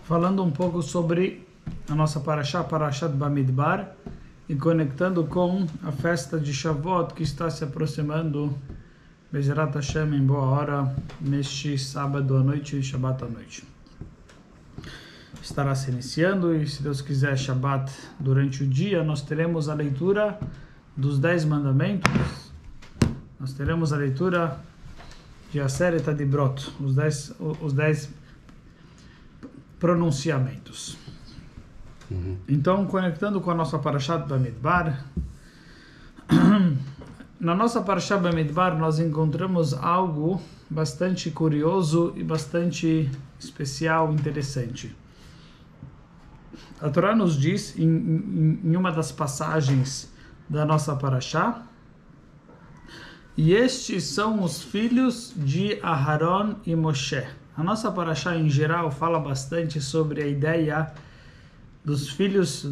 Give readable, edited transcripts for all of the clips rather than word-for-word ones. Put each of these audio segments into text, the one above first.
falando um pouco sobre a nossa Parashat Bamidbar, e conectando com a festa de Shavuot que está se aproximando, Bezerat Hashem, em boa hora, neste sábado à noite e Shabbat à noite. Estará se iniciando e, se Deus quiser, Shabbat durante o dia, nós teremos a leitura dos 10 mandamentos, nós teremos a leitura de Aseret Adibrot, os 10 pronunciamentos. Então, conectando com a nossa Parashat Bamidbar, na nossa Parashat Bamidbar nós encontramos algo bastante curioso e bastante especial, interessante. A Torá nos diz, em uma das passagens da nossa Parashá, e estes são os filhos de Aharon e Moshe. A nossa Parashá, em geral, fala bastante sobre a ideia dos filhos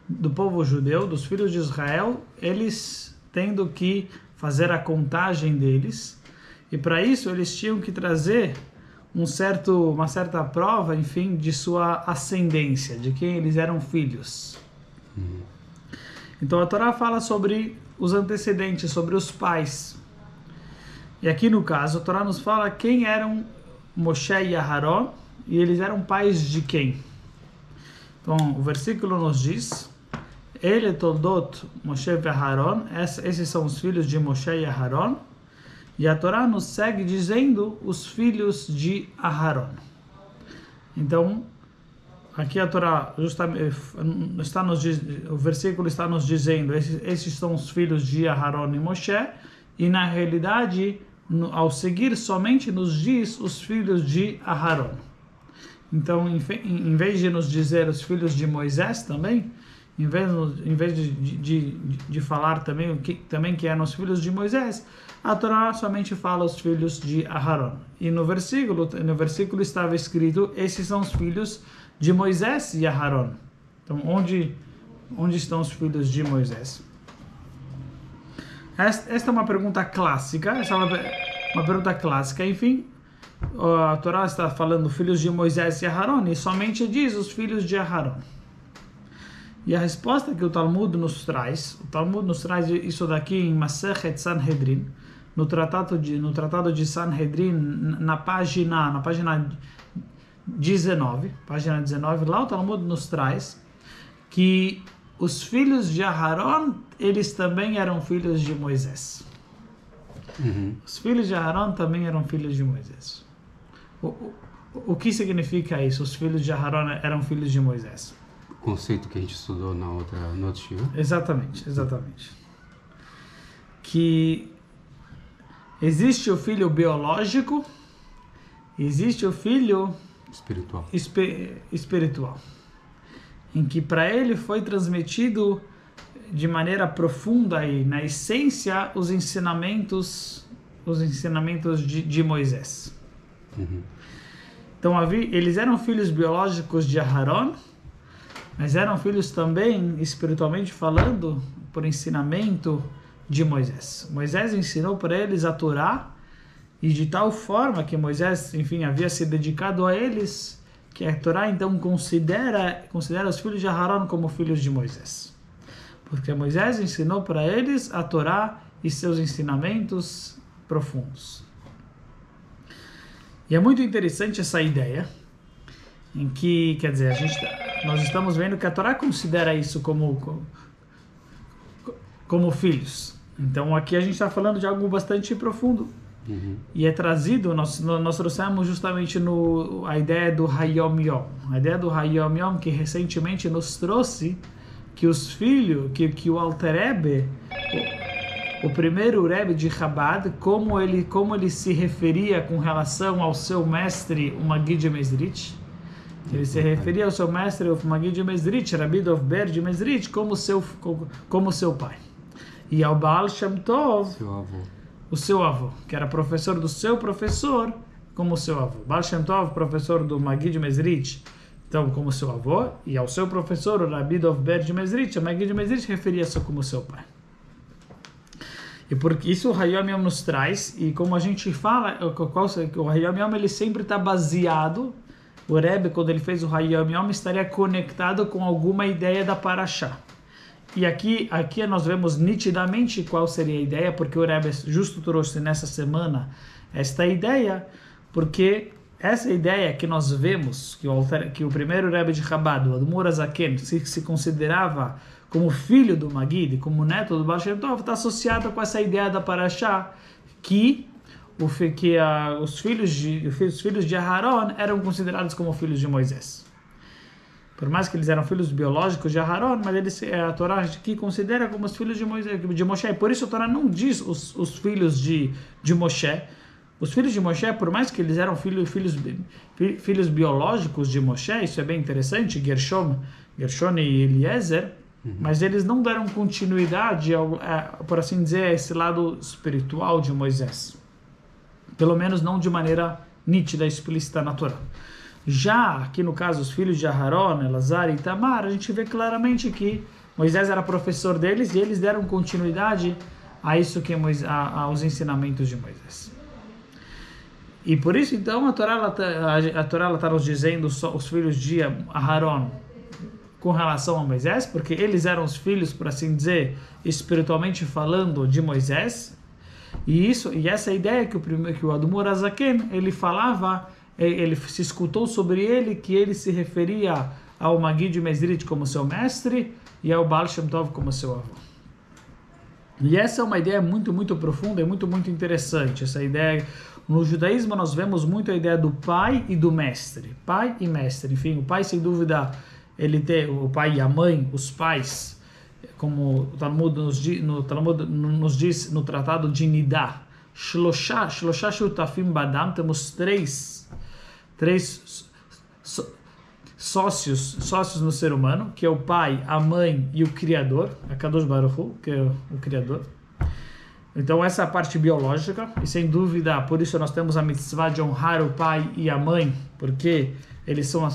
do povo judeu, dos filhos de Israel, eles tendo que fazer a contagem deles, e para isso eles tinham que trazer uma certa prova, enfim, de sua ascendência, de quem eles eram filhos. Então a Torá fala sobre os antecedentes, sobre os pais. E aqui no caso a Torá nos fala quem eram Moshe e Aharon, e eles eram pais de quem? Então o versículo nos diz: Ele toldot Moshe e Aharon, esses são os filhos de Moshe e Aharon. E a Torá nos segue dizendo os filhos de Aharon. Então, aqui a Torá o versículo está nos dizendo esses são os filhos de Aharon e Moshe, e na realidade, ao seguir, somente nos diz os filhos de Aharon. Então, em vez de nos dizer os filhos de Moisés também, em vez de falar também que eram os filhos de Moisés, a Torá somente fala os filhos de Aharon. E no versículo estava escrito: esses são os filhos de Moisés e Aharon. Então, onde estão os filhos de Moisés? Esta é uma pergunta clássica. Enfim, a Torá está falando filhos de Moisés e Aharon, e somente diz os filhos de Aharon. E a resposta que o Talmud nos traz isso daqui em Masechet Sanhedrin, no tratado de Sanhedrin, na página 19, lá o Talmud nos traz que os filhos de Aharon, eles também eram filhos de Moisés. Os filhos de Aharon também eram filhos de Moisés. O que significa isso? Os filhos de Aharon eram filhos de Moisés. Conceito que a gente estudou no outro shiur. Exatamente. Que existe o filho biológico, existe o filho espiritual, em que para ele foi transmitido de maneira profunda e na essência os ensinamentos de Moisés. Então eles eram filhos biológicos de Aharon, mas eram filhos também, espiritualmente falando, por ensinamento de Moisés. Moisés ensinou para eles a Torá, e de tal forma que Moisés, enfim, havia se dedicado a eles, que a Torá então considera os filhos de Aharon como filhos de Moisés. Porque Moisés ensinou para eles a Torá e seus ensinamentos profundos. E é muito interessante essa ideia, em que, quer dizer, nós estamos vendo que a Torá considera isso como filhos. Então aqui a gente está falando de algo bastante profundo. E é trazido, nós trouxemos justamente a ideia do Hayom Yom. A ideia do Hayom Yom que recentemente nos trouxe que os filhos, que o Alter Rebbe, o primeiro Rebbe de Chabad, como ele se referia com relação ao seu mestre, o Magid de Mezritch. Ele se referia ao seu mestre, o Magid de Mezritch, Rabbi Dov Ber de Mezritch, como seu pai. E ao Baal Shem Tov, o seu avô, que era professor do seu professor, como seu avô. Baal Shem Tov, professor do Magid de Mezritch, então como seu avô, e ao seu professor, o Rabbi Dov Ber de Mezritch, o Magid de Mezritch referia-se como seu pai. E porque isso o Hayom Yom nos traz, e como a gente fala, o Hayom Yom ele sempre está baseado o Rebbe, quando ele fez o Hayom Yom, estaria conectado com alguma ideia da Parashá. E aqui nós vemos nitidamente qual seria a ideia, porque o Rebbe justo trouxe nessa semana esta ideia, porque essa ideia que nós vemos, que o primeiro Rebbe de Chabad, o Admor HaZaken, se considerava como filho do Magid, como neto do Baal Shem Tov, está associada com essa ideia da Parashá, que os filhos de Aharon eram considerados como filhos de Moisés. Por mais que eles eram filhos biológicos de Aharon, mas a Torá aqui considera como os filhos de Moisés, de Moshe. Por isso a Torá não diz os filhos de Moshe. Os filhos de Moshe, por mais que eles eram filhos biológicos de Moshe, isso é bem interessante, Gershon e Eliezer, mas eles não deram continuidade, por assim dizer, a esse lado espiritual de Moisés. Pelo menos não de maneira nítida, explícita na Torá. Já aqui no caso, os filhos de Aharon, Elazar e Itamar, a gente vê claramente que Moisés era professor deles e eles deram continuidade a isso aos ensinamentos de Moisés. E por isso, então, a Torá está nos dizendo os filhos de Aharon com relação a Moisés, porque eles eram os filhos, por assim dizer, espiritualmente falando, de Moisés. E essa ideia que o Admor HaZaken, ele falava, ele se escutou sobre ele, que ele se referia ao Magid Mezrit como seu mestre e ao Baal Shem Tov como seu avô. E essa é uma ideia muito, muito profunda e muito, muito interessante. Essa ideia, no judaísmo nós vemos muito a ideia do pai e do mestre. Pai e mestre, enfim, o pai sem dúvida, ele tem o pai e a mãe, os pais, como o Talmud nos diz no tratado de Nidá, Shlosha Shutafim Badam, temos três sócios no ser humano, que é o pai, a mãe e o Criador, a Kadosh Baruch Hu, que é o Criador. Então essa é a parte biológica, e sem dúvida, por isso nós temos a mitzvah de honrar o pai e a mãe, porque eles são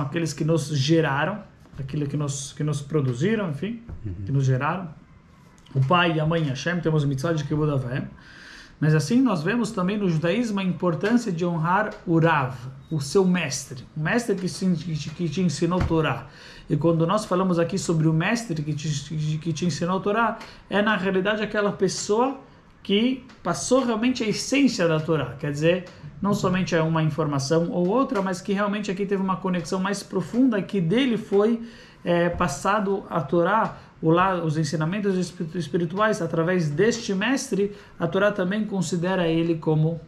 aqueles que nos geraram, aquilo que nos produziram, enfim, que nos geraram. O pai e a mãe Hashem, temos a mitzvah de Kibud Avaim. Mas assim nós vemos também no judaísmo a importância de honrar o Rav, o seu mestre, o mestre que te ensinou a Torá. E quando nós falamos aqui sobre o mestre que te ensinou a Torá, é na realidade aquela pessoa que passou realmente a essência da Torá. Quer dizer, não somente é uma informação ou outra, mas que realmente aqui teve uma conexão mais profunda, que dele foi passado a Torá, os ensinamentos espirituais através deste mestre. A Torá também considera ele como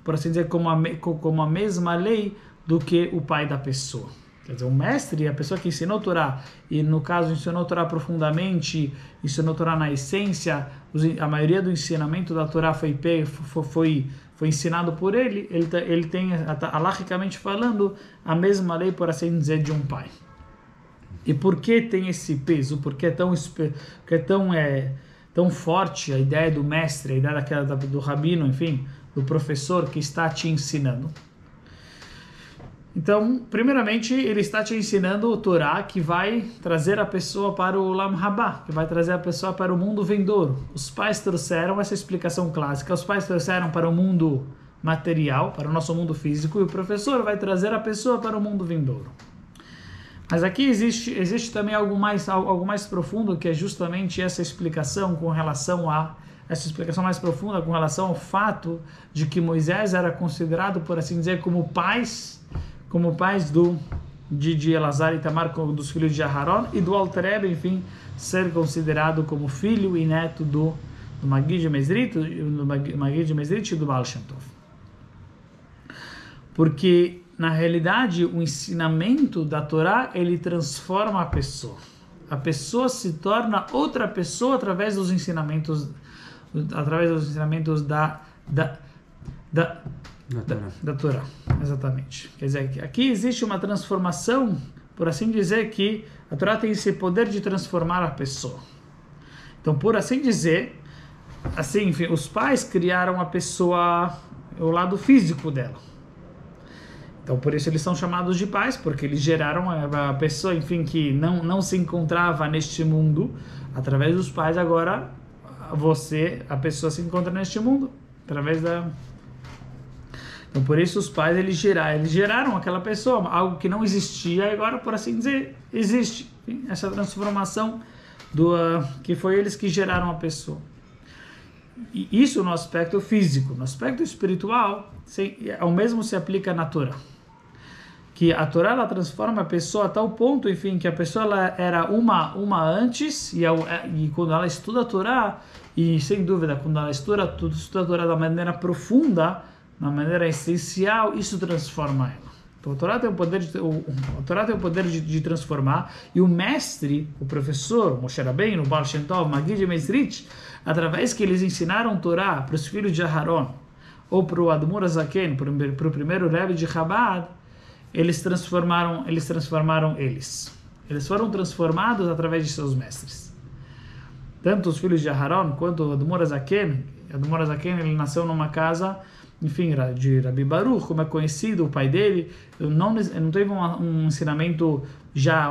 por assim dizer, como a mesma lei do que o pai da pessoa. Quer dizer, o mestre, a pessoa que ensinou a Torá, e no caso ensinou a Torá profundamente, ensinou a Torá na essência, a maioria do ensinamento da Torá foi ensinado por ele tem, halachicamente falando, a mesma lei, por assim dizer, de um pai. E por que tem esse peso? Porque é tão forte a ideia do mestre, a ideia do rabino, enfim, do professor que está te ensinando. Então, primeiramente, ele está te ensinando o Torá, que vai trazer a pessoa para o Olam Haba, que vai trazer a pessoa para o mundo vindouro. Os pais trouxeram essa explicação clássica, os pais trouxeram para o mundo material, para o nosso mundo físico, e o professor vai trazer a pessoa para o mundo vindouro. Mas aqui existe também algo mais profundo, que é justamente essa explicação mais profunda com relação ao fato de que Moisés era considerado, por assim dizer, como pais de Elazar e Itamar, dos filhos de Aharon, e do Alter Rebbe, enfim, ser considerado como filho e neto do Magid Mezrit e do Baal Shem Tov. Porque na realidade, o ensinamento da Torá, ele transforma a pessoa. A pessoa se torna outra pessoa através dos ensinamentos da Torá. Exatamente. Quer dizer, aqui existe uma transformação, por assim dizer, que a Torá tem esse poder de transformar a pessoa. Então, por assim dizer, assim, enfim, os pais criaram a pessoa, o lado físico dela. Então, por isso eles são chamados de pais, porque eles geraram a pessoa, enfim, que não se encontrava neste mundo. Através dos pais, agora, a pessoa se encontra neste mundo, através da... Então, por isso os pais eles geraram aquela pessoa, algo que não existia, e agora, por assim dizer, existe. Essa transformação que foi eles que geraram a pessoa. E isso no aspecto físico. No aspecto espiritual, o mesmo se aplica na Torá. Que a Torá ela transforma a pessoa a tal ponto, enfim, que a pessoa ela era uma antes, e quando ela estuda a Torá, e sem dúvida, quando ela estuda a Torá da maneira profunda, na maneira essencial, isso transforma ela. Então a Torá tem o poder de transformar, e o mestre, o professor, Moshe Rabbeinu, o Baal Shem Tov, Magid e Mesrit, através que eles ensinaram Torá para os filhos de Aharon, ou para o Admur Azaken, para o primeiro Rebbe de Chabad, eles transformaram eles. Eles foram transformados através de seus mestres. Tanto os filhos de Aharon quanto o Admur Azaken. Admur Azaken, ele nasceu numa casa, enfim, de Rabi Baruch, como é conhecido, o pai dele, não teve um ensinamento,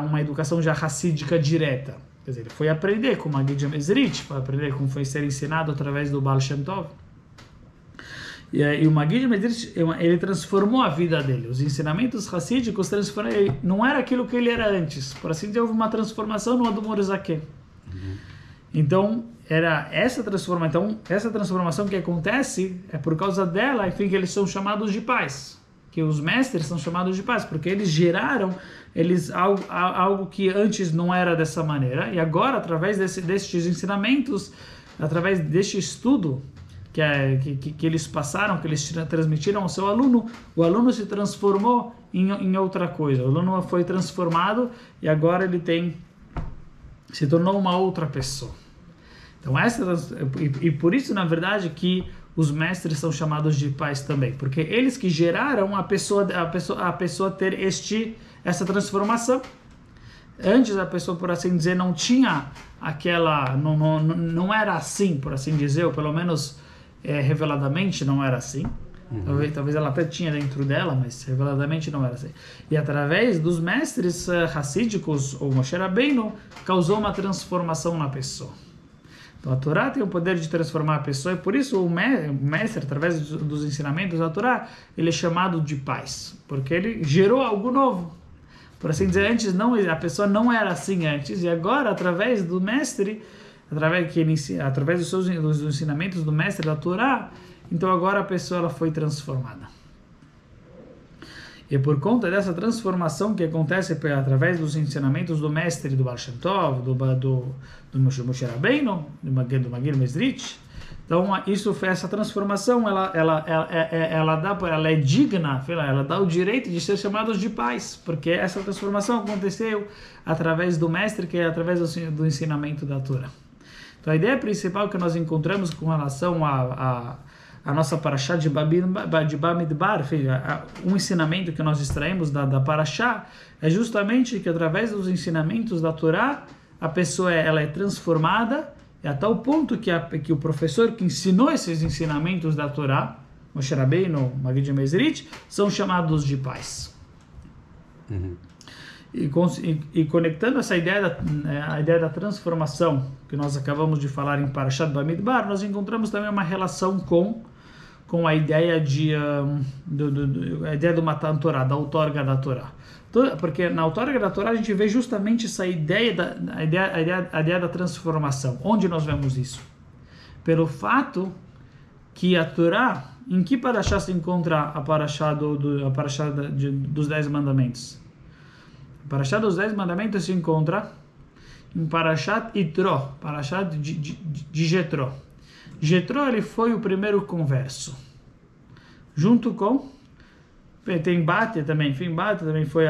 uma educação já hassídica direta. Quer dizer, ele foi aprender com Magid Mesrit, foi aprender como foi ser ensinado através do Baal Shem Tov. E o Magid Mesrit, ele transformou a vida dele. Os ensinamentos hassídicos transformaram ele. Não era aquilo que ele era antes. Por assim dizer, houve uma transformação no Admor Zaken. Então, era essa transformação que acontece, é por causa dela, enfim, que eles são chamados de pais. Que os mestres são chamados de pais, porque eles geraram algo que antes não era dessa maneira. E agora, através destes ensinamentos, através deste estudo, que eles passaram, que eles transmitiram ao seu aluno, o aluno se transformou em outra coisa. O aluno foi transformado e agora ele se tornou uma outra pessoa. Então e por isso, na verdade, que os mestres são chamados de pais também, porque eles que geraram a pessoa ter essa transformação. Antes a pessoa, por assim dizer, não tinha não era assim, por assim dizer, ou pelo menos reveladamente não era assim. Talvez ela até tinha dentro dela, mas reveladamente não era assim. E através dos mestres hassídicos, ou Moshe Rabbeinu, causou uma transformação na pessoa. Então a Torá tem o poder de transformar a pessoa, e por isso o mestre, através dos ensinamentos da Torá, ele é chamado de pais, porque ele gerou algo novo. Por assim dizer, a pessoa não era assim antes, e agora, através do mestre, através dos ensinamentos do mestre da Torá, então agora a pessoa ela foi transformada. E por conta dessa transformação que acontece através dos ensinamentos do mestre do Baal Shem Tov, do Moshe Rabbeinu, do Magid Mesrit, então essa transformação ela é digna, ela dá o direito de ser chamados de pais, porque essa transformação aconteceu através do mestre, que é através do ensinamento da Torá. Então a ideia principal que nós encontramos com relação a nossa Parashá de Bamidbar, um ensinamento que nós extraímos da Parashá, é justamente que através dos ensinamentos da Torá, a pessoa ela é transformada, a tal ponto que o professor que ensinou esses ensinamentos da Torá, Moshe Rabbeinu, Magid Mesrit, são chamados de pais. E conectando essa a ideia da transformação que nós acabamos de falar em Parashat Bamidbar, nós encontramos também uma relação com a ideia a ideia do Matan Torá, da outorga da Torá. Porque na outorga da Torá a gente vê justamente essa ideia da transformação. Onde nós vemos isso? Pelo fato que a Torá, em que Parashá se encontra a Parashá dos 10 mandamentos? A Parashá dos 10 mandamentos se encontra em Parashat Yitro, Parashat de Jetro. Jetro ele foi o primeiro converso, junto com tem Bate também, enfim, Bate também foi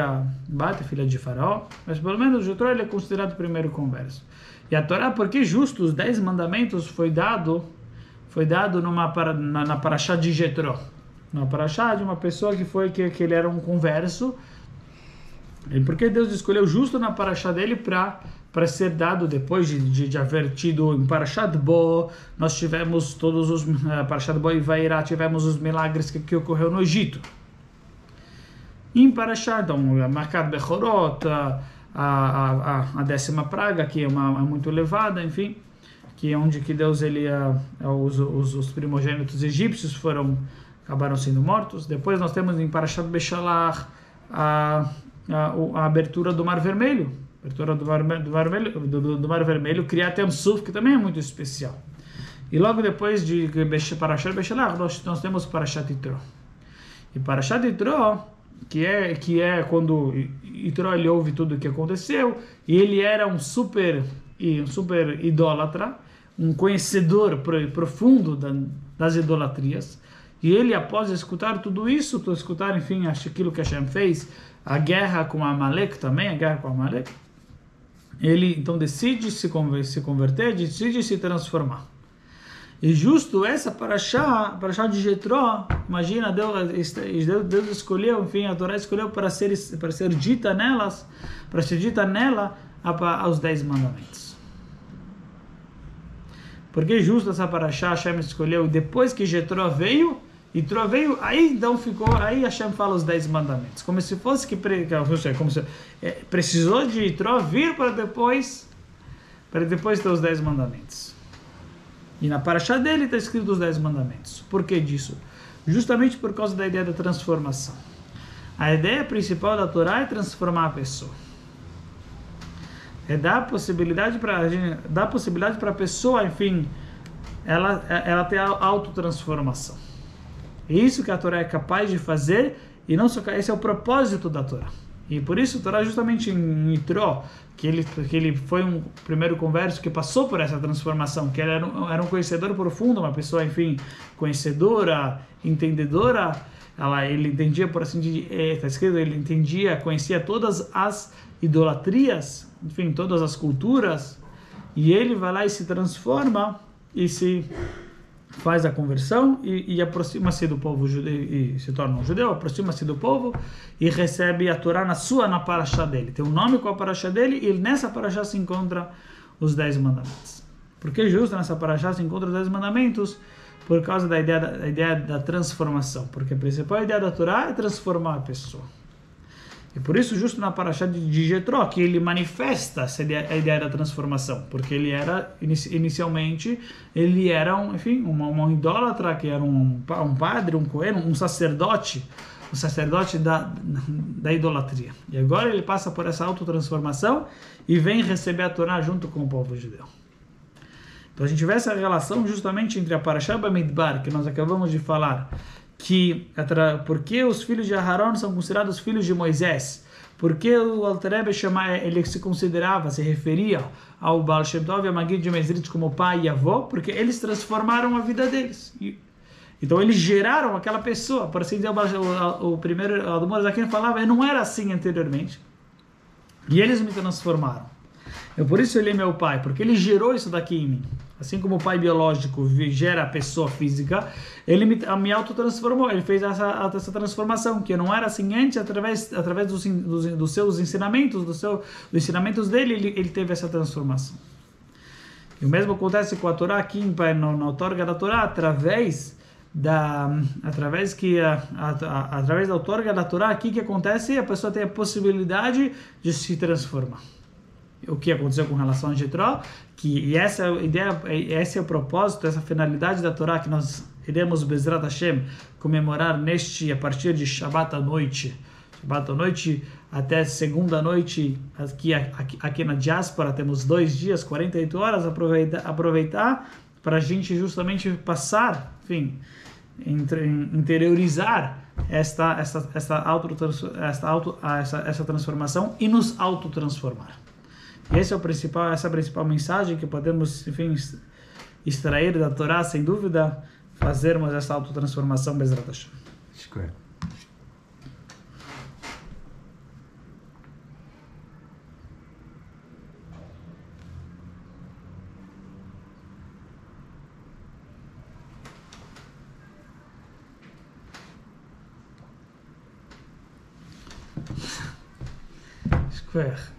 Bate, filha de Faraó, mas pelo menos Jetro ele é considerado o primeiro converso. E a Torá, porque justo os 10 mandamentos foi dado na Parashá de Jetro, na Parashá de uma pessoa que ele era um converso. E porque Deus escolheu justo na Parashá dele para ser dado depois de haver tido em Parashat Bo, nós tivemos todos os Parashat Bo e Vairá, tivemos os milagres que ocorreu no Egito. Em Parashat, então, Makat Bechorot, a 10ª praga, que é muito elevada, enfim, que é onde que Deus os primogênitos egípcios foram acabaram sendo mortos. Depois nós temos em Parashat Beshalach a abertura do Mar Vermelho. A abertura do Mar Vermelho, Kriyat Yam Suf, que também é muito especial. E logo depois de Parashat Beshalach, nós temos Parashat Yitro. E Parashat Yitro, que é quando Yitro ele ouve tudo o que aconteceu, e ele era um super idólatra, um conhecedor profundo das idolatrias. E ele, após escutar tudo isso, escutar, enfim, aquilo que Hashem fez, a guerra com Amalek também, ele então decide se converter, decide se transformar. E justo essa parashá de Jetró, imagina, Deus escolheu, enfim, a Torá escolheu para ser dita nela os 10 mandamentos. Porque justo essa parashá Hashem escolheu depois que Jetró veio, aí então aí Hashem fala os 10 mandamentos, como se fosse precisou de Jetró vir para depois ter os 10 mandamentos. E na parashá dele está escrito os 10 mandamentos. Por que disso? Justamente por causa da ideia da transformação. A ideia principal da Torá é transformar a pessoa. É dar possibilidade para a pessoa, enfim, ela ter a autotransformação. É isso que a Torá é capaz de fazer, e não só esse é o propósito da Torá. E por isso a Torá, justamente em Yitro, que ele foi um primeiro converso que passou por essa transformação, que ele era um conhecedor profundo, uma pessoa, enfim, conhecedora, entendedora. Ele entendia, por assim dizer, está escrito, ele entendia, conhecia todas as idolatrias, enfim, todas as culturas, e ele vai lá e se transforma e faz a conversão e aproxima-se do povo judeu e se torna um judeu, aproxima-se do povo e recebe a Torá na parashá dele. Tem um nome com a parashá dele, e nessa parashá se encontra os 10 mandamentos. Por que justo nessa parashá se encontra os 10 mandamentos? Por causa da ideia da transformação. Porque a principal ideia da Torá é transformar a pessoa. E por isso, justo na parashá de Jetró, que ele manifesta a ideia da transformação. Porque ele era, inicialmente, ele era um idólatra, que era um padre, um cohen, um sacerdote da idolatria. E agora ele passa por essa autotransformação e vem receber a Torá junto com o povo judeu. Então a gente vê essa relação justamente entre a Parashá Bamidbar, que nós acabamos de falar, porque os filhos de Aharon são considerados filhos de Moisés, porque o Alter Rebbe ele se referia ao Baal Shem Tov e a Magid de Mezritch como pai e avô, porque eles transformaram a vida deles. Então eles geraram aquela pessoa, por assim dizer, o primeiro Admor Zaken falava, eu não era assim anteriormente, e eles me transformaram. Por isso ele é meu pai, porque ele gerou isso daqui em mim. Assim como o pai biológico gera a pessoa física, ele me autotransformou, ele fez essa transformação, que eu não era assim antes, através dos seus ensinamentos, dos ensinamentos dele, ele teve essa transformação. E o mesmo acontece com a Torá aqui, na outorga da Torá, através da outorga da Torá, aqui que acontece, a pessoa tem a possibilidade de se transformar. O que aconteceu com relação a Jetró, essa ideia, esse é o propósito, essa finalidade da Torá que nós iremos, Bezrat Hashem, comemorar a partir de Shabbat à noite até segunda noite, aqui na diáspora, temos 2 dias, 48 horas, aproveitar para a gente justamente passar, enfim, interiorizar essa transformação e nos autotransformar. E essa é a principal mensagem que podemos, enfim, extrair da Torá, sem dúvida, fazermos essa autotransformação Bezrat Hashem. Shkoyach. Shkoyach.